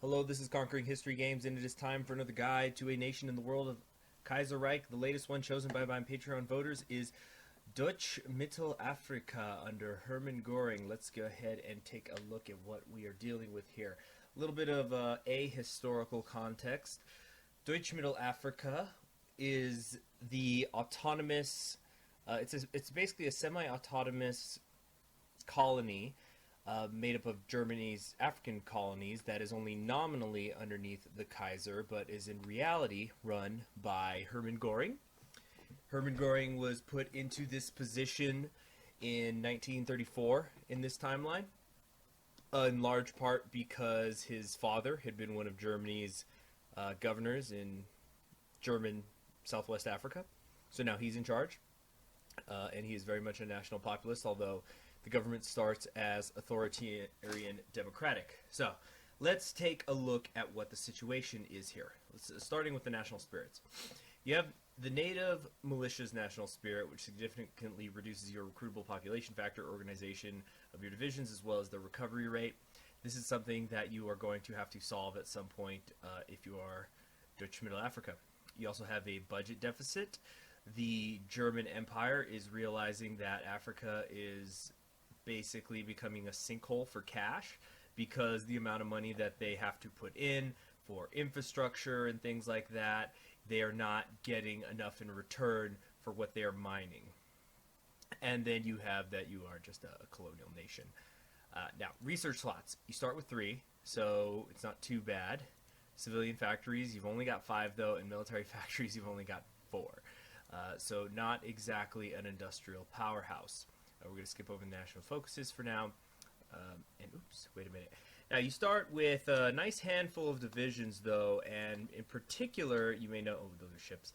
Hello, this is Conquering History Games, and it is time for another guide to a nation in the world of Kaiserreich. The latest one chosen by my Patreon voters is Deutsch-Mittelafrika under Herman Goering. Let's go ahead and take a look at what we are dealing with here. A little bit of a historical context. Deutsch-Mittelafrika is the autonomous, it's basically a semi-autonomous colony made up of Germany's African colonies that is only nominally underneath the Kaiser, but is in reality run by Herman Goering. Herman Goering was put into this position in 1934 in this timeline, in large part because his father had been one of Germany's governors in German Southwest Africa. So now he's in charge, and he is very much a national populist, although the government starts as authoritarian democratic. So let's take a look at what the situation is here. Starting with the national spirits. You have the native militia's national spirit, which significantly reduces your recruitable population factor, organization of your divisions, as well as the recovery rate. This is something that you are going to have to solve at some point if you are Deutsch-Mittelafrika. You also have a budget deficit. The German Empire is realizing that Africa is basically becoming a sinkhole for cash because the amount of money that they have to put in for infrastructure and things like that, they are not getting enough in return for what they are mining. And then you have that you are just a colonial nation. Now, research slots. You start with 3, so it's not too bad. Civilian factories, you've only got 5 though, and military factories, you've only got 4. So not exactly an industrial powerhouse. We're going to skip over the national focuses for now. And oops, wait a minute. Now you start with a nice handful of divisions though, and in particular, you may know, oh, those are ships.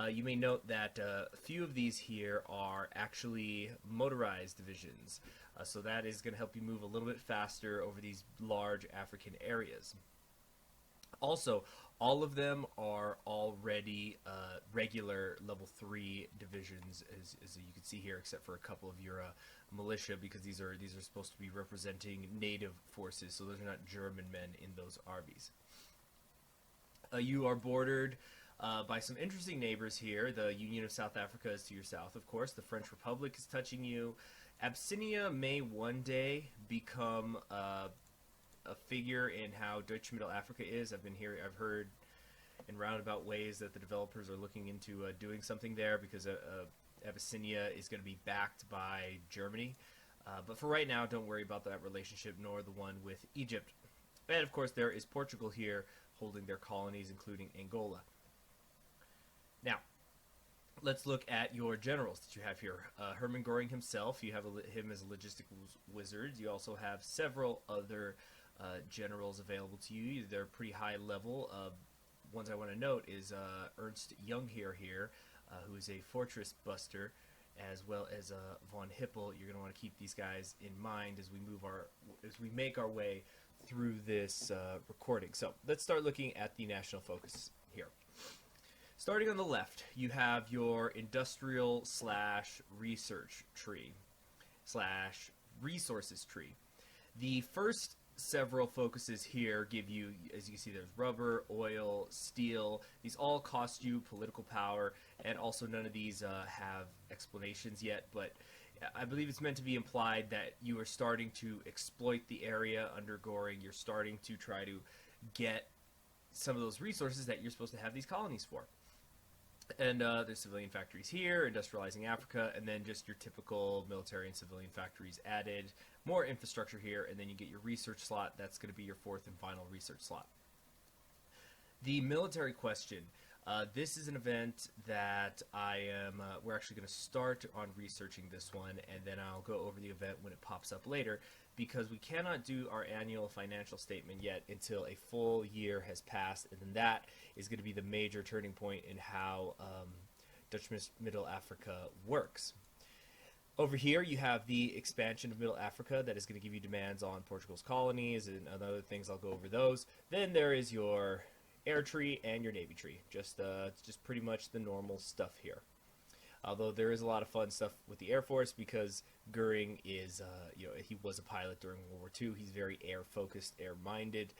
You may note that a few of these here are actually motorized divisions. So that is going to help you move a little bit faster over these large African areas. Also, all of them are already regular level 3 divisions, as you can see here, except for a couple of your militia, because these are supposed to be representing native forces, so those are not German men in those armies. You are bordered by some interesting neighbors here. The Union of South Africa is to your south, of course. The French Republic is touching you. Abyssinia may one day become a figure in how Deutsch-Mittelafrika is. I've heard in roundabout ways that the developers are looking into doing something there because Abyssinia is going to be backed by Germany. But for right now, don't worry about that relationship, nor the one with Egypt. And of course, there is Portugal here holding their colonies, including Angola. Now, let's look at your generals that you have here. Herman Goering himself, you have him as a logistical wizard. You also have several other generals available to you. They're pretty high level. Ones I want to note is Ernst Jungheer here, who is a fortress buster, as well as Von Hippel. You're going to want to keep these guys in mind as we make our way through this recording. So let's start looking at the national focus here. Starting on the left, you have your industrial / research tree / resources tree. The first several focuses here give you, as you can see, there's rubber, oil, steel. These all cost you political power, and also none of these have explanations yet, but I believe it's meant to be implied that you are starting to exploit the area under Goring. You're starting to try to get some of those resources that you're supposed to have these colonies for. And there's civilian factories here, industrializing Africa, and then just your typical military and civilian factories added. More infrastructure here, and then you get your research slot. That's going to be your 4th and final research slot. The military question. This is an event that we're actually going to start on researching this one, and then I'll go over the event when it pops up later, because we cannot do our annual financial statement yet until a full year has passed, and then that is going to be the major turning point in how Deutsch-Mittelafrika works. Over here, you have the expansion of Middle Africa that is going to give you demands on Portugal's colonies and other things. I'll go over those. Then there is your air tree and your navy tree. Just pretty much the normal stuff here. Although there is a lot of fun stuff with the Air Force because Goering is, he was a pilot during World War II. He's very air-focused, air-minded.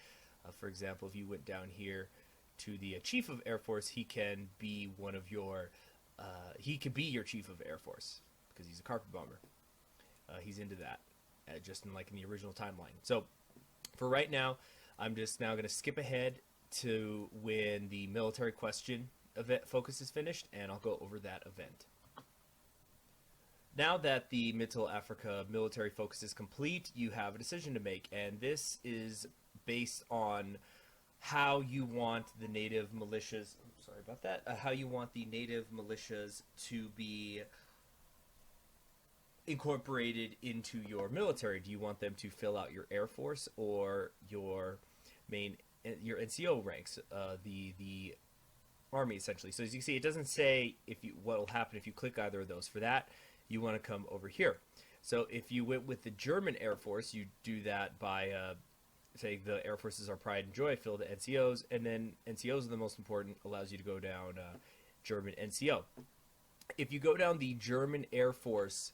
For example, if you went down here to the Chief of Air Force, he can be one of your, he could be your Chief of Air Force because he's a carpet bomber. He's into that, just in the original timeline. So for right now, I'm just now going to skip ahead to when the military question event focus is finished, and I'll go over that event. Now that the Mittelafrika military focus is complete, you have a decision to make, and this is based on how you want the native militias, how you want the native militias to be incorporated into your military. Do you want them to fill out your Air Force or your NCO ranks, the Army, essentially? So as you can see, it doesn't say what will happen if you click either of those. For that, you want to come over here. So if you went with the German Air Force, you do that by say the Air Force is our pride and joy, fill the NCOs, and then NCOs are the most important, allows you to go down German NCO. If you go down the German Air Force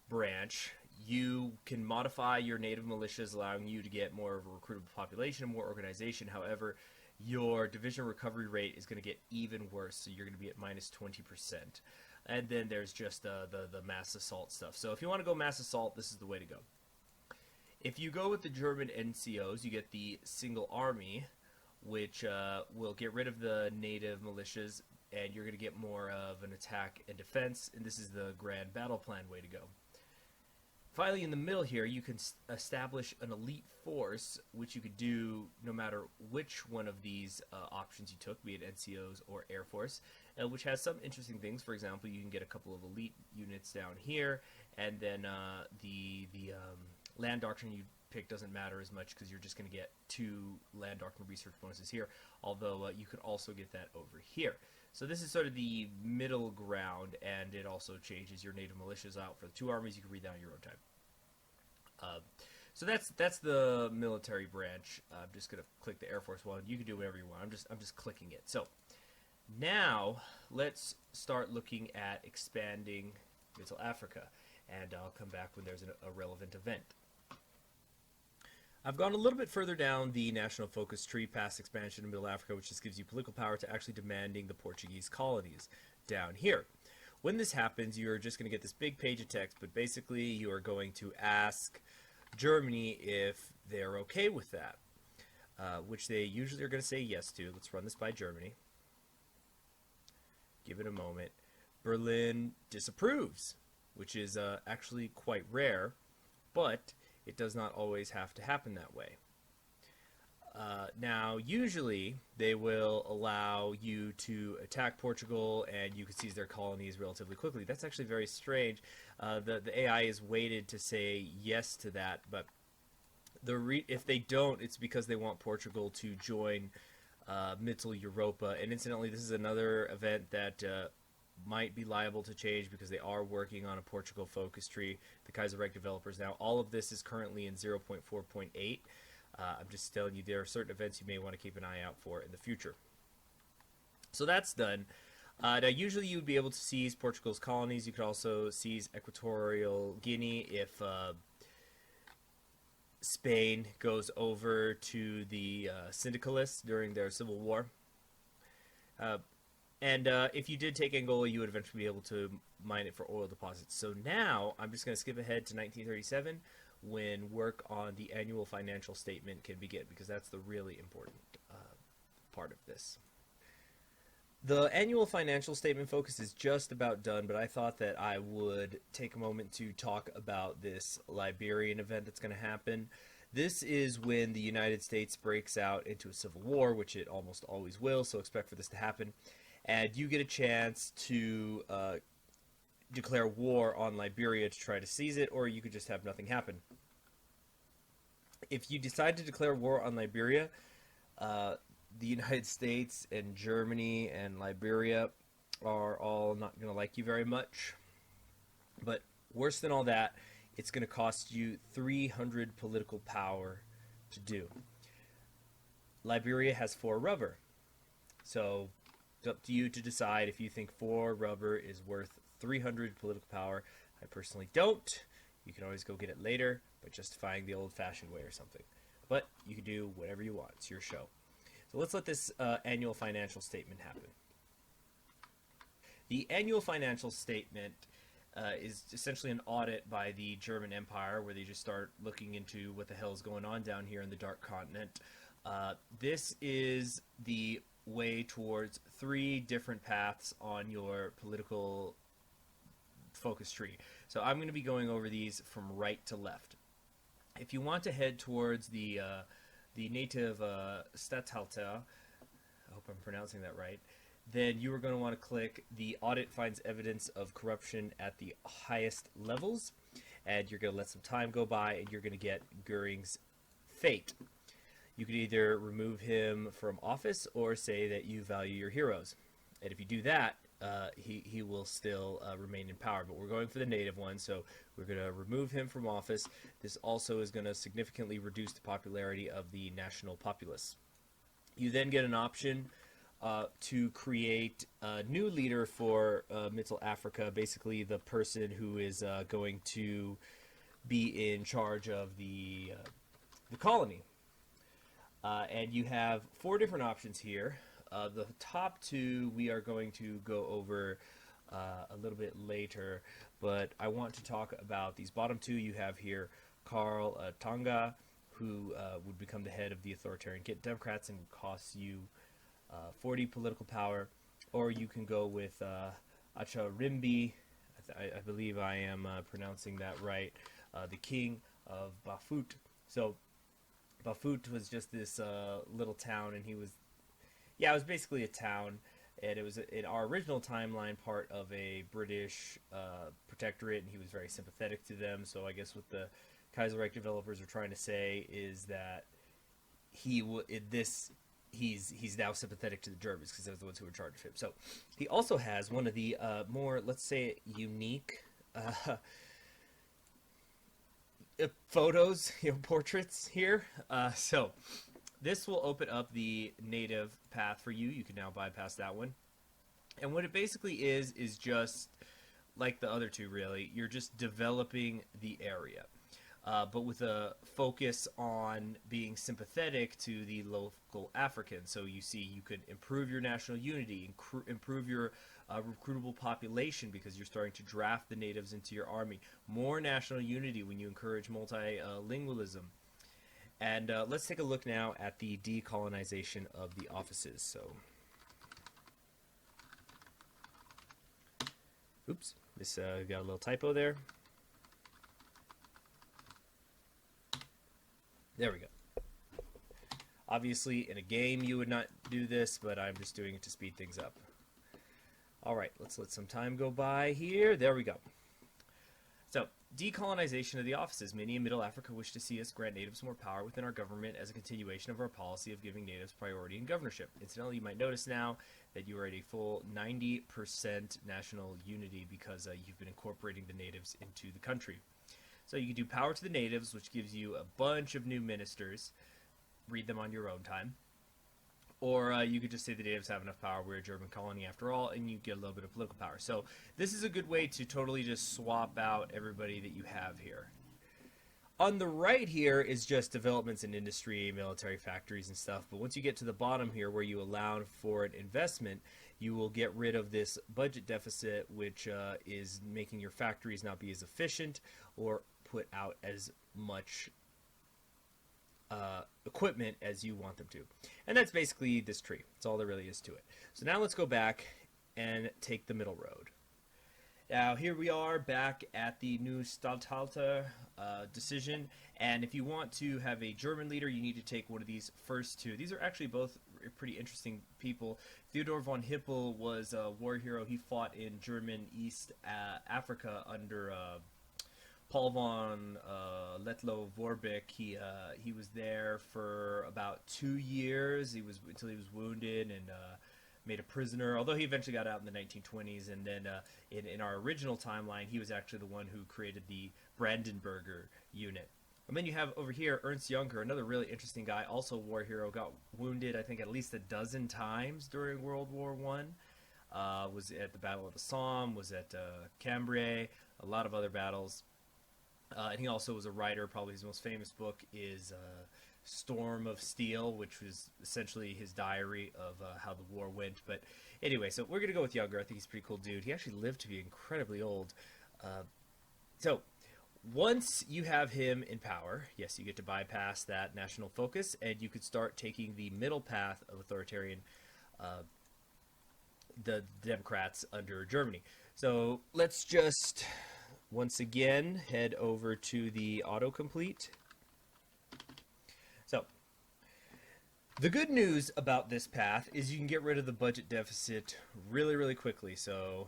branch, you can modify your native militias, allowing you to get more of a recruitable population, more organization. However, your division recovery rate is going to get even worse, so you're going to be at minus 20%. And then there's just the mass assault stuff. So if you want to go mass assault, this is the way to go. If you go with the German NCOs, you get the single army, which will get rid of the native militias, and you're going to get more of an attack and defense, and this is the grand battle plan way to go. Finally, in the middle here, you can establish an elite force, which you could do no matter which one of these options you took, be it NCOs or Air Force, which has some interesting things. For example, you can get a couple of elite units down here, and then the land doctrine you pick doesn't matter as much because you're just going to get 2 land doctrine research bonuses here, although you could also get that over here. So this is sort of the middle ground, and it also changes your native militias out for the 2 armies. You can read that on your own time. So that's the military branch. I'm just going to click the Air Force one. You can do whatever you want. I'm just clicking it. So now let's start looking at expanding Mittelafrika, and I'll come back when there's a relevant event. I've gone a little bit further down the national focus tree past expansion in Mittelafrika, which just gives you political power to actually demanding the Portuguese colonies down here. When this happens, you're just going to get this big page of text, but basically you are going to ask Germany if they're okay with that, which they usually are going to say yes to. Let's run this by Germany. Give it a moment. Berlin disapproves, which is actually quite rare, but it does not always have to happen that way. Now, usually, they will allow you to attack Portugal and you can seize their colonies relatively quickly. That's actually very strange. The AI is weighted to say yes to that, but if they don't, it's because they want Portugal to join Mitteleuropa. And incidentally, this is another event that might be liable to change because they are working on a Portugal focus tree, the Kaiserreich developers. Now, all of this is currently in 0.4.8. I'm just telling you there are certain events you may want to keep an eye out for in the future. So that's done. Now, usually you would be able to seize Portugal's colonies. You could also seize Equatorial Guinea if Spain goes over to the Syndicalists during their civil war. And if you did take Angola, you would eventually be able to mine it for oil deposits. So now I'm just going to skip ahead to 1937 when work on the annual financial statement can begin, because that's the really important part of this. The annual financial statement focus is just about done, but I thought that I would take a moment to talk about this Liberian event that's going to happen. This is when the United States breaks out into a civil war, which it almost always will, so expect for this to happen. And you get a chance to declare war on Liberia to try to seize it, or you could just have nothing happen. If you decide to declare war on Liberia, the United States and Germany and Liberia are all not going to like you very much. But worse than all that, it's going to cost you 300 political power to do. Liberia has 4 rubber. So it's up to you to decide if you think 4 rubber is worth 300 political power. I personally don't. You can always go get it later by justifying the old-fashioned way or something. But you can do whatever you want. It's your show. So let's let this annual financial statement happen. The annual financial statement is essentially an audit by the German Empire, where they just start looking into what the hell is going on down here in the Dark Continent. This is the way towards 3 different paths on your political focus tree. So I'm going to be going over these from right to left. If you want to head towards the native Statthalter, I hope I'm pronouncing that right, then you are going to want to click the audit finds evidence of corruption at the highest levels, and you're going to let some time go by, and you're going to get Goering's fate. You can either remove him from office or say that you value your heroes. And if you do that, he will still remain in power. But we're going for the native one, so we're going to remove him from office. This also is going to significantly reduce the popularity of the national populists. You then get an option to create a new leader for Mittelafrika, basically the person who is going to be in charge of the colony. And you have 4 different options here. The top 2 we are going to go over a little bit later, but I want to talk about these bottom 2 you have here. Karl Tonga, who would become the head of the authoritarian Democrats and would cost you 40 political power, or you can go with Acharimbi, I believe I am pronouncing that right, the king of Bafut. So Bafut was just this little town, and it was basically a town, and it was in our original timeline part of a British protectorate, and he was very sympathetic to them. So I guess what the Kaiserreich developers are trying to say is that he's now sympathetic to the Germans because they're the ones who were in charge of him. So he also has one of the more, let's say, unique photos, portraits here. So this will open up the native path for you. You can now bypass that one. And what it basically is just like the other 2, really. You're just developing the area. But with a focus on being sympathetic to the local Africans. So you see, you could improve your national unity, improve your recruitable population because you're starting to draft the natives into your army. More national unity when you encourage multilingualism. And let's take a look now at the decolonization of the offices. So, oops, this got a little typo there. There we go. Obviously, in a game, you would not do this, but I'm just doing it to speed things up. All right, let's let some time go by here. There we go. So, decolonization of the offices. Many in Mittelafrika wish to see us grant natives more power within our government as a continuation of our policy of giving natives priority in governorship. Incidentally, you might notice now that you are at a full 90% national unity because you've been incorporating the natives into the country. So you can do power to the natives, which gives you a bunch of new ministers. Read them on your own time. Or you could just say the natives have enough power. We're a German colony after all, and you get a little bit of political power. So this is a good way to totally just swap out everybody that you have here. On the right here is just developments in industry, military factories and stuff. But once you get to the bottom here where you allow for an investment, you will get rid of this budget deficit, which is making your factories not be as efficient or put out as much equipment as you want them to. And that's basically this tree. That's all there really is to it. So now let's go back and take the middle road. Now here we are back at the new Statthalter decision, and if you want to have a German leader, you need to take one of these first 2. These are actually both pretty interesting people. Theodore Von Hippel was a war hero. He fought in German East Africa under Paul von Letlow-Vorbeck. He was there for about 2 years. Until he was wounded and made a prisoner, although he eventually got out in the 1920s. And then in our original timeline, he was actually the one who created the Brandenburger unit. And then you have over here Ernst Juncker, another really interesting guy, also a war hero, got wounded I think at least a dozen times during World War I. Was at the Battle of the Somme, was at Cambrai, a lot of other battles. And he also was a writer. Probably his most famous book is Storm of Steel, which was essentially his diary of how the war went. But anyway, so we're going to go with younger. I think he's a pretty cool dude. He actually lived to be incredibly old. So once you have him in power, yes, you get to bypass that national focus, and you could start taking the middle path of authoritarian, the Democrats under Germany. So let's just, once again, head over to the autocomplete. So, the good news about this path is you can get rid of the budget deficit really, really quickly. So,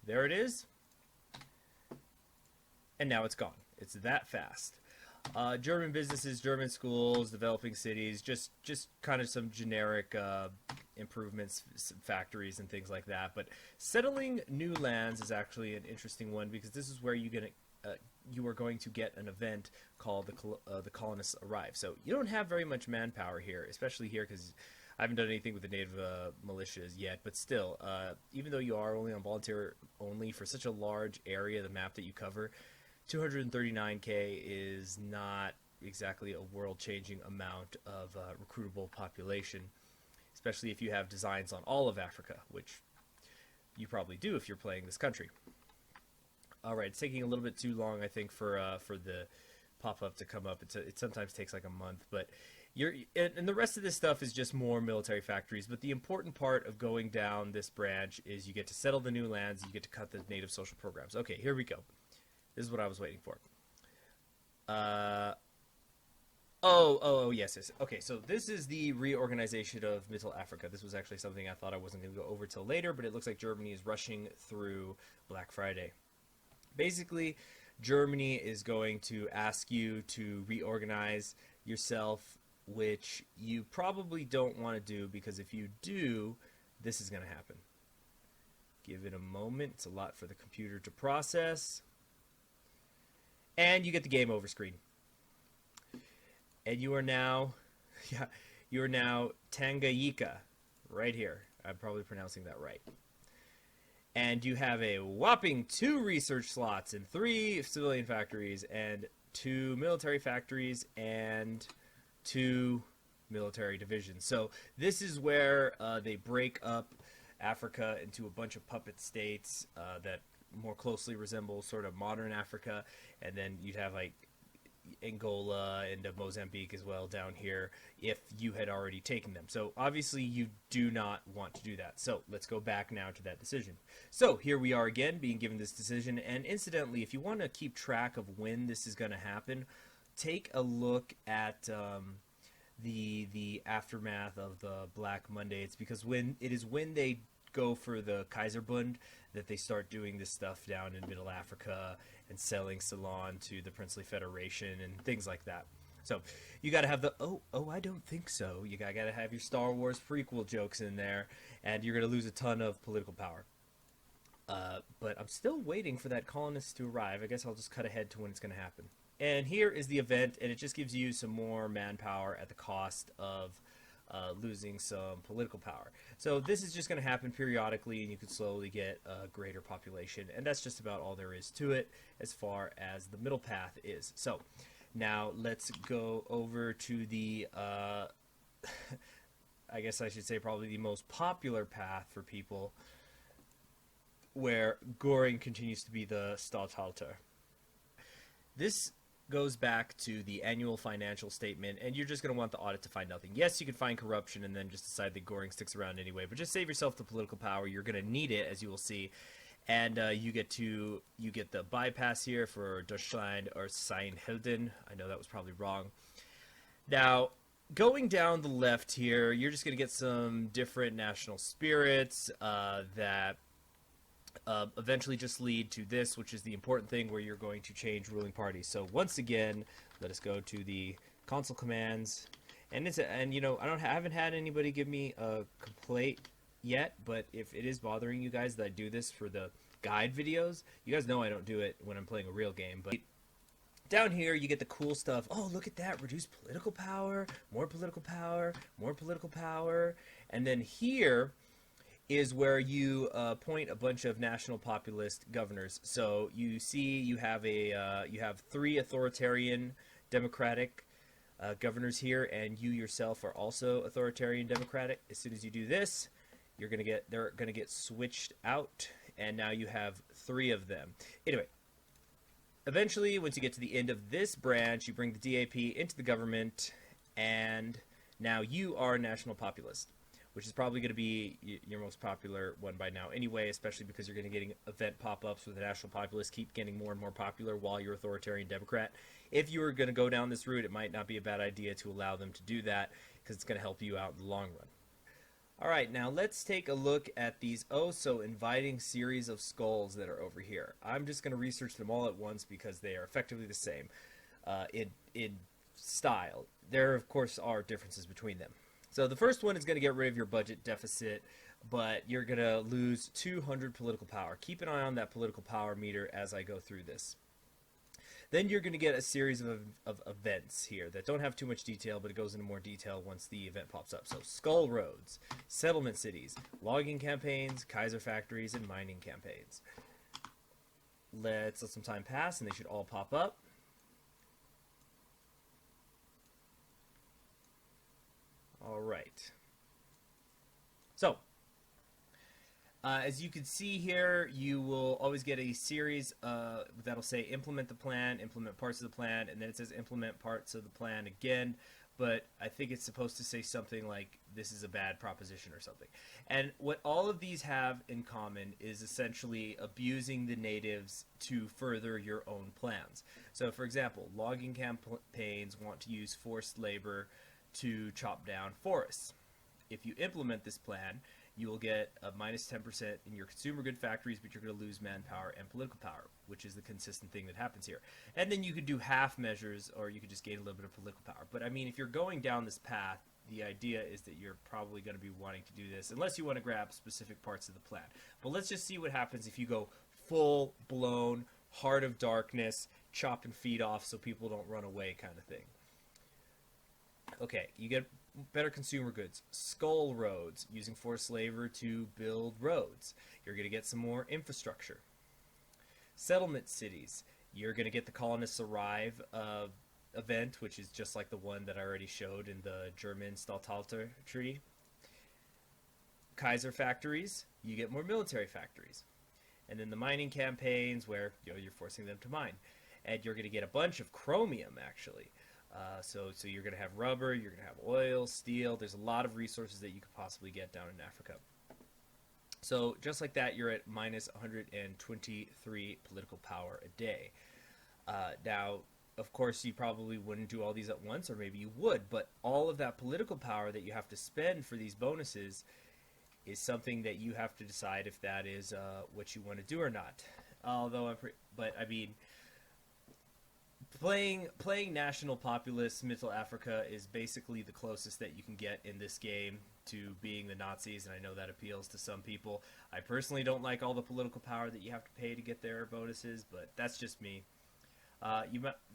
there it is. And now it's gone. It's that fast. German businesses, German schools, developing cities, just kind of some generic improvements, factories and things like that. But settling new lands is actually an interesting one, because this is where you are going to get an event called the Colonists Arrive. So you don't have very much manpower here, especially here, because I haven't done anything with the native militias yet. But still, even though you are only on volunteer only for such a large area, the map that you cover, 239K is not exactly a world-changing amount of recruitable population, especially if you have designs on all of Africa, which you probably do if you're playing this country. All right, it's taking a little bit too long, I think, for the pop-up to come up. It sometimes takes like a month, but and the rest of this stuff is just more military factories. But the important part of going down this branch is you get to settle the new lands, you get to cut the native social programs. Okay, here we go. This is what I was waiting for. Yes. Okay, so this is the reorganization of Mittelafrika. This was actually something I thought I wasn't going to go over till later, but it looks like Germany is rushing through Black Friday. Basically, Germany is going to ask you to reorganize yourself, which you probably don't want to do, because if you do, this is going to happen. Give it a moment. It's a lot for the computer to process. And you get the game over screen. And you are now, Tanganyika, right here. I'm probably pronouncing that right. And you have a whopping 2 research slots and 3 civilian factories and 2 military factories and 2 military divisions. So this is where they break up Africa into a bunch of puppet states that more closely resemble sort of modern Africa, and then you'd have like Angola and Mozambique as well down here if you had already taken them. So obviously you do not want to do that. So let's go back now to that decision. So here we are again being given this decision, and incidentally, if you want to keep track of when this is going to happen, take a look at the aftermath of the Black Monday. It's because when they go for the Kaiserbund that they start doing this stuff down in Middle Africa and selling Ceylon to the Princely Federation and things like that. So you got to have the I don't think so. You got to have your Star Wars prequel jokes in there, and you're going to lose a ton of political power. But I'm still waiting for that colonists to arrive. I guess I'll just cut ahead to when it's going to happen. And here is the event, and it just gives you some more manpower at the cost of losing some political power. So this is just going to happen periodically, and you can slowly get a greater population, and that's just about all there is to it as far as the middle path is. So now let's go over to the I guess I should say probably the most popular path for people, where Goering continues to be the Statthalter. This goes back to the annual financial statement, and you're just going to want the audit to find nothing. Yes, you can find corruption and then just decide that Goering sticks around anyway, but just save yourself the political power. You're going to need it, as you will see, and you get the bypass here for Deutschland or Seinhelden. I know that was probably wrong. Now, going down the left here, you're just going to get some different national spirits that eventually just lead to this, which is the important thing, where you're going to change ruling parties. So once again, let us go to the console commands, and I haven't had anybody give me a complaint yet, but if it is bothering you guys that I do this for the guide videos, you guys know I don't do it when I'm playing a real game. But down here you get the cool stuff. Oh, look at that, reduce political power, more political power, more political power. And then here is where you appoint a bunch of national populist governors. So you see you have 3 authoritarian democratic governors here, and you yourself are also authoritarian democratic. As soon as you do this, they're gonna get switched out, and now you have 3 of them. Anyway, eventually, once you get to the end of this branch, you bring the DAP into the government, and now you are a national populist, which is probably going to be your most popular one by now anyway, especially because you're going to getting event pop-ups with the national populists keep getting more and more popular while you're authoritarian democrat. If you were going to go down this route, it might not be a bad idea to allow them to do that, because it's going to help you out in the long run. All right, now let's take a look at these inviting series of skulls that are over here. I'm just going to research them all at once because they are effectively the same in style. There, of course, are differences between them. So the first one is going to get rid of your budget deficit, but you're going to lose 200 political power. Keep an eye on that political power meter as I go through this. Then you're going to get a series of events here that don't have too much detail, but it goes into more detail once the event pops up. So skull roads, settlement cities, logging campaigns, Kaiser factories, and mining campaigns. Let's let some time pass, and they should all pop up. All right. So, as you can see here, you will always get a series that'll say implement the plan, implement parts of the plan, and then it says implement parts of the plan again. But I think it's supposed to say something like this is a bad proposition or something. And what all of these have in common is essentially abusing the natives to further your own plans. So, for example, logging campaigns want to use forced labor to chop down forests. If you implement this plan, you will get a minus 10% in your consumer good factories, but you're going to lose manpower and political power, which is the consistent thing that happens here. And then you could do half measures, or you could just gain a little bit of political power. But I mean, if you're going down this path, the idea is that you're probably going to be wanting to do this, unless you want to grab specific parts of the plan. But let's just see what happens if you go full-blown, heart of darkness, chop and feed off so people don't run away kind of thing. Okay, you get better consumer goods. Skull roads, using forced labor to build roads. You're going to get some more infrastructure. Settlement cities. You're going to get the Colonists Arrive event, which is just like the one that I already showed in the German Stahlhalter tree. Kaiser factories. You get more military factories. And then the mining campaigns where you're forcing them to mine. And you're going to get a bunch of chromium, actually. So you're going to have rubber, you're going to have oil, steel. There's a lot of resources that you could possibly get down in Africa. So just like that, you're at minus 123 political power a day. Now, of course, you probably wouldn't do all these at once, or maybe you would, but all of that political power that you have to spend for these bonuses is something that you have to decide if that is what you want to do or not. Although, I mean, playing national populist Mittelafrika is basically the closest that you can get in this game to being the Nazis, and I know that appeals to some people. I personally don't like all the political power that you have to pay to get their bonuses, but that's just me.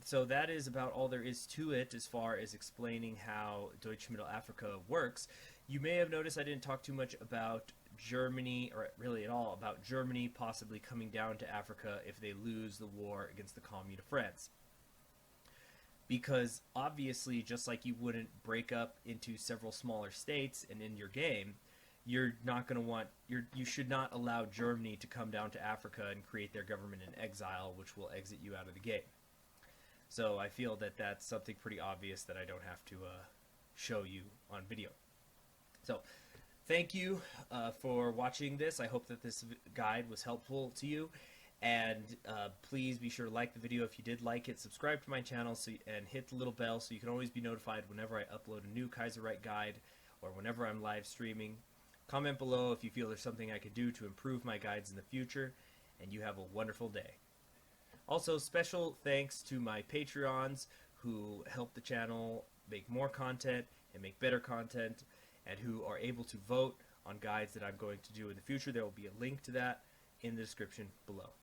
So that is about all there is to it as far as explaining how Deutsch-Mittelafrika works. You may have noticed I didn't talk too much about Germany, or really at all, about Germany possibly coming down to Africa if they lose the war against the Commune of France. Because obviously, just like you wouldn't break up into several smaller states and in your game, you're not going to want, you should not allow Germany to come down to Africa and create their government in exile, which will exit you out of the game. So I feel that that's something pretty obvious that I don't have to show you on video. So thank you for watching this. I hope that this guide was helpful to you. And please be sure to like the video if you did like it, subscribe to my channel, and hit the little bell so you can always be notified whenever I upload a new Kaiserreich guide or whenever I'm live streaming. Comment below if you feel there's something I could do to improve my guides in the future, and you have a wonderful day. Also, special thanks to my Patreons who help the channel make more content and make better content, and who are able to vote on guides that I'm going to do in the future. There will be a link to that in the description below.